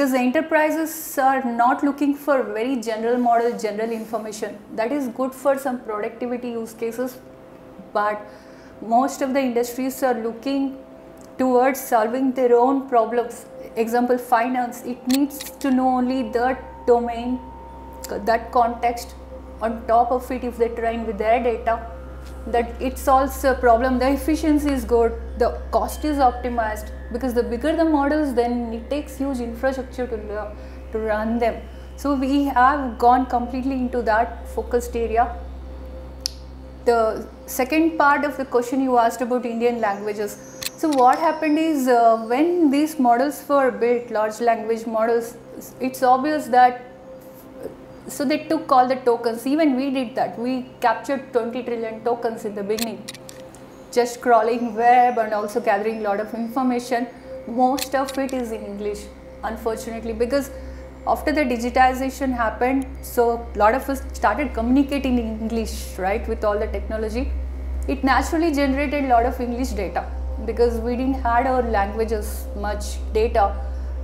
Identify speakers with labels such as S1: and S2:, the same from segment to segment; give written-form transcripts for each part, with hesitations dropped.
S1: because the enterprises are not looking for very general model, general information. That is good for some productivity use cases, but most of the industries are looking towards solving their own problems. Example, finance, it needs to know only that domain, that context. On top of it, if they train with their data, that it solves a problem. The efficiency is good, the cost is optimized, because the bigger the models, then it takes huge infrastructure to run them. So we have gone completely into that focused area. The second part of the question you asked about Indian languages. So what happened is when these models were built, large language models, it's obvious that, so they took all the tokens. Even we did that. We captured 20 trillion tokens in the beginning, just crawling web and also gathering a lot of information. Most of it is in English, unfortunately, because after the digitization happened, so a lot of us started communicating in English, right, with all the technology. It naturally generated a lot of English data because we didn't have our languages much data.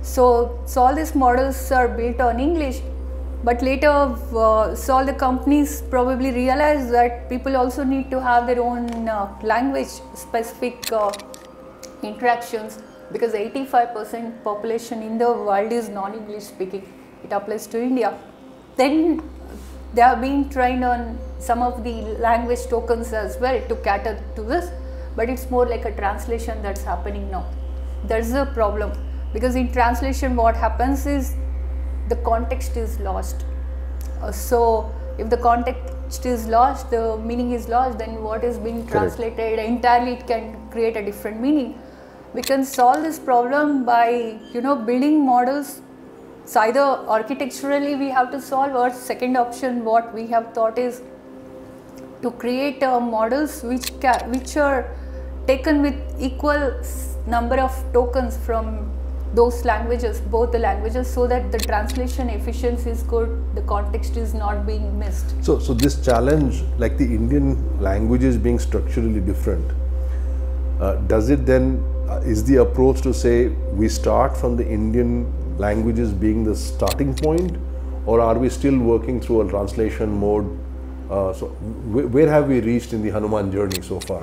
S1: So all these models are built on English. But later, so all the companies probably realized that people also need to have their own language specific interactions, because 85% population in the world is non-English speaking. It applies to India. Then they have been trained on some of the language tokens as well to cater to this, but it's more like a translation that's happening now. There's a problem, because in translation what happens is the context is lost. So if the context is lost, the meaning is lost, then what is being translated entirely, it can create a different meaning. We can solve this problem by building models. So either architecturally we have to solve, or second option what we have thought is to create models which are taken with equal number of tokens from those languages, both the languages, so that the translation efficiency is good, the context is not being missed.
S2: So this challenge, like the Indian languages being structurally different, does it then, is the approach to say we start from the Indian languages being the starting point, or are we still working through a translation mode? So where have we reached in the Hanuman journey so far?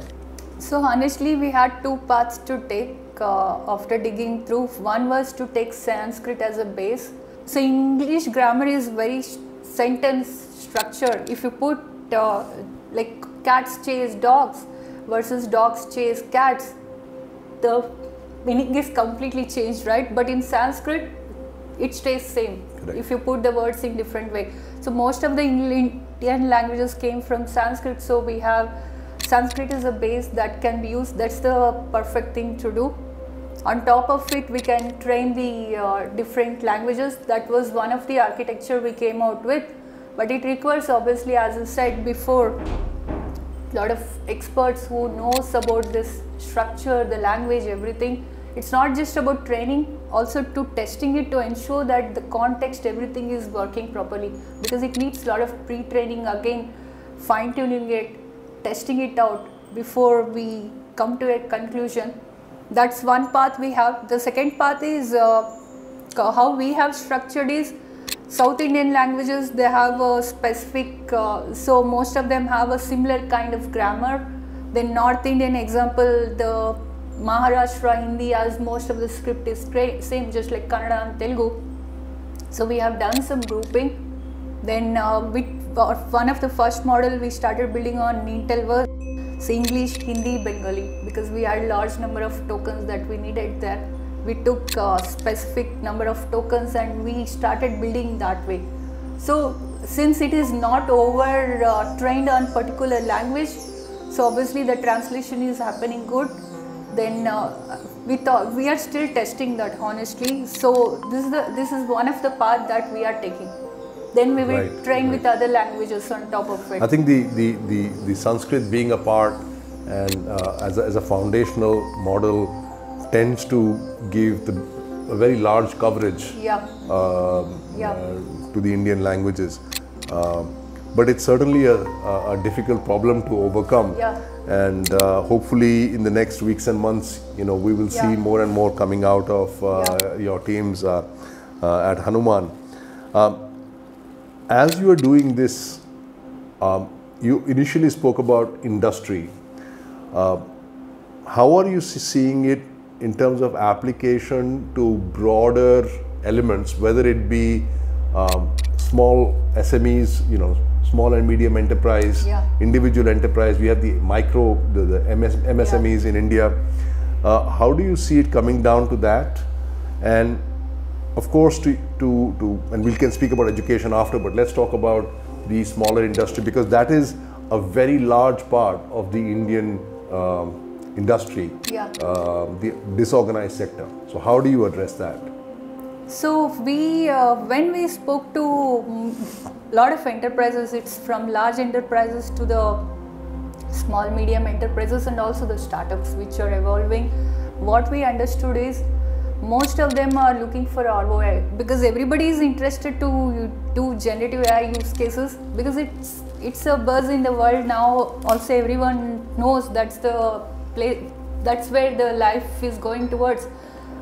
S1: So honestly, we had two paths to take after digging through. One was to take Sanskrit as a base. So English grammar is very sentence structure. If you put like cats chase dogs versus dogs chase cats, the meaning is completely changed, right? But in Sanskrit, it stays same.
S2: Correct.
S1: If you put the words in different way. So most of the Indian languages came from Sanskrit. So we have Sanskrit is a base that can be used. That's the perfect thing to do. On top of it, we can train the different languages. That was one of the architecture we came out with. But it requires, obviously, as I said before, a lot of experts who knows about this structure, the language, everything. It's not just about training, also to testing it to ensure that the context, everything is working properly, because it needs a lot of pre-training, again, fine-tuning it, testing it out before we come to a conclusion. That's one path we have. The second path is how we have structured is South Indian languages, they have a specific, so most of them have a similar kind of grammar. Then North Indian example, the Maharashtra Hindi, as most of the script is same, just like Kannada and Telugu. So we have done some grouping. Then one of the first model we started building on Intel was English, Hindi, Bengali, because we had large number of tokens that we needed there. We took a specific number of tokens and we started building that way. So since it is not over trained on particular language, so obviously the translation is happening good. Then we are still testing that, honestly. So this is one of the path that we are taking. Then we will train with other languages on top of it.
S2: I think the Sanskrit being a part and as a foundational model tends to give a very large coverage to the Indian languages. But it's certainly a difficult problem to overcome. And hopefully in the next weeks and months, we will see more and more coming out of your teams. at Hanuman. As you are doing this, you initially spoke about industry. How are you seeing it in terms of application to broader elements, whether it be small SMEs, small and medium enterprise, individual enterprise, we have the micro, the MSMEs in India. How do you see it coming down to that? And of course, and we can speak about education after, but let's talk about the smaller industry, because that is a very large part of the Indian industry, the disorganized sector. So how do you address that?
S1: So when we spoke to a lot of enterprises, it's from large enterprises to the small medium enterprises and also the startups which are evolving. What we understood is most of them are looking for ROI, because everybody is interested to do generative AI use cases, because it's a buzz in the world now. Also everyone knows that's the place, that's where the life is going towards.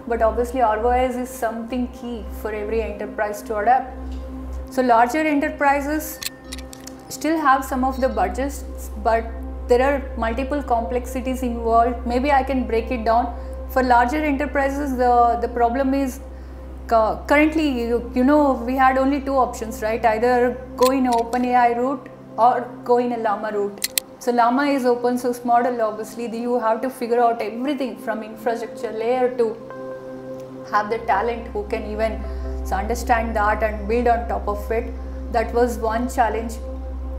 S1: But obviously ROI is something key for every enterprise to adapt. So larger enterprises still have some of the budgets, but there are multiple complexities involved. Maybe I can break it down. For larger enterprises, the problem is currently, we had only two options, right? Either go in an OpenAI route or go in a Llama route. So Llama is open source model. Obviously, you have to figure out everything from infrastructure layer to have the talent who can even understand that and build on top of it. That was one challenge.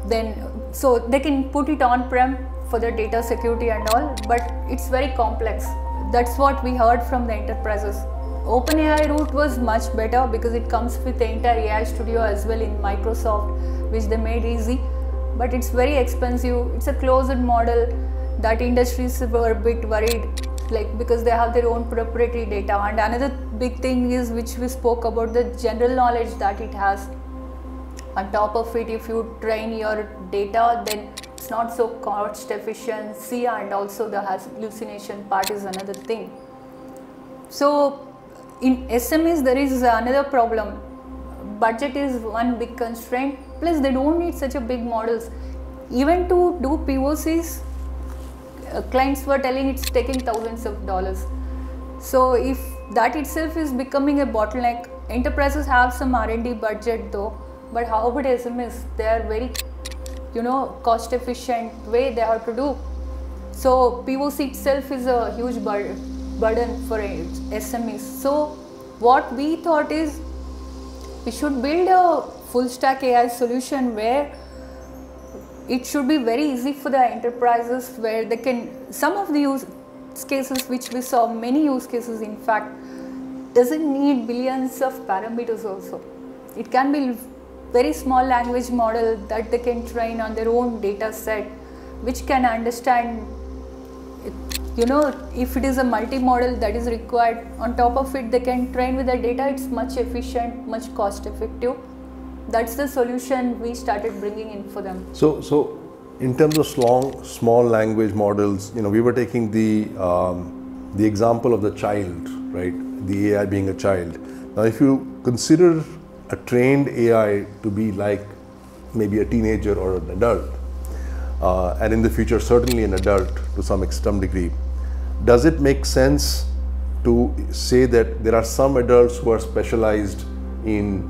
S1: Then, so they can put it on-prem for the data security and all, but it's very complex. That's what we heard from the enterprises. OpenAI route was much better because it comes with the entire AI studio as well in Microsoft, which they made easy, but it's very expensive. It's a closed model that industries were a bit worried, because they have their own proprietary data. And another big thing is, which we spoke about, the general knowledge that it has. On top of it, if you train your data, then it's not so cost efficiency, and also the hallucination part is another thing. So in SMEs there is another problem. Budget is one big constraint, plus they don't need such a big models. Even to do POCs, clients were telling it's taking thousands of dollars. So if that itself is becoming a bottleneck, enterprises have some R&D budget though, but how about SMEs? They are very cost efficient way they have to do. So POC itself is a huge burden for SMEs. So what we thought is, we should build a full stack AI solution where it should be very easy for the enterprises, where they can, some of the use cases which we saw, many use cases in fact, doesn't need billions of parameters also. It can be very small language model that they can train on their own data set, which can understand, if it is a multi-model that is required, on top of it they can train with the data. It's much efficient, much cost effective. That's the solution we started bringing in for them.
S2: So in terms of small language models, we were taking the example of the child, right? The AI being a child. Now, if you consider a trained AI to be like maybe a teenager or an adult, and in the future certainly an adult to some degree, does it make sense to say that there are some adults who are specialized in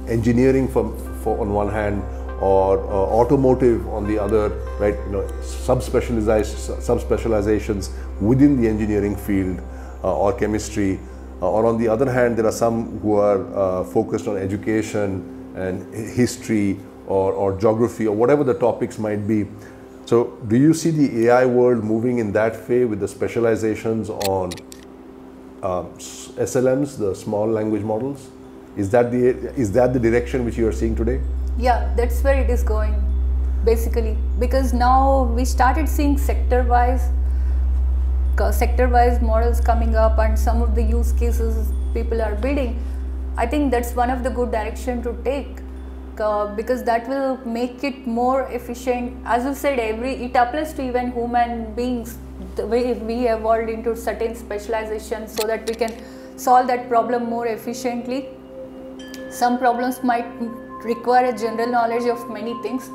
S2: engineering on one hand, or automotive on the other, right? Subspecializations within the engineering field or chemistry, or on the other hand, there are some who are focused on education and history or geography or whatever the topics might be. So do you see the AI world moving in that way with the specializations on SLMs, the small language models? Is that the direction which you are seeing today?
S1: Yeah, that's where it is going, basically, because now we started seeing sector-wise models coming up, and some of the use cases people are building. I think that's one of the good direction to take, because that will make it more efficient. As you said, it applies to even human beings, the way we evolved into certain specializations so that we can solve that problem more efficiently. Some problems might require a general knowledge of many things.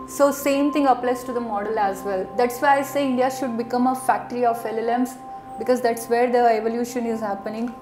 S1: So same thing applies to the model as well. That's why I say India should become a factory of LLMs, because that's where the evolution is happening.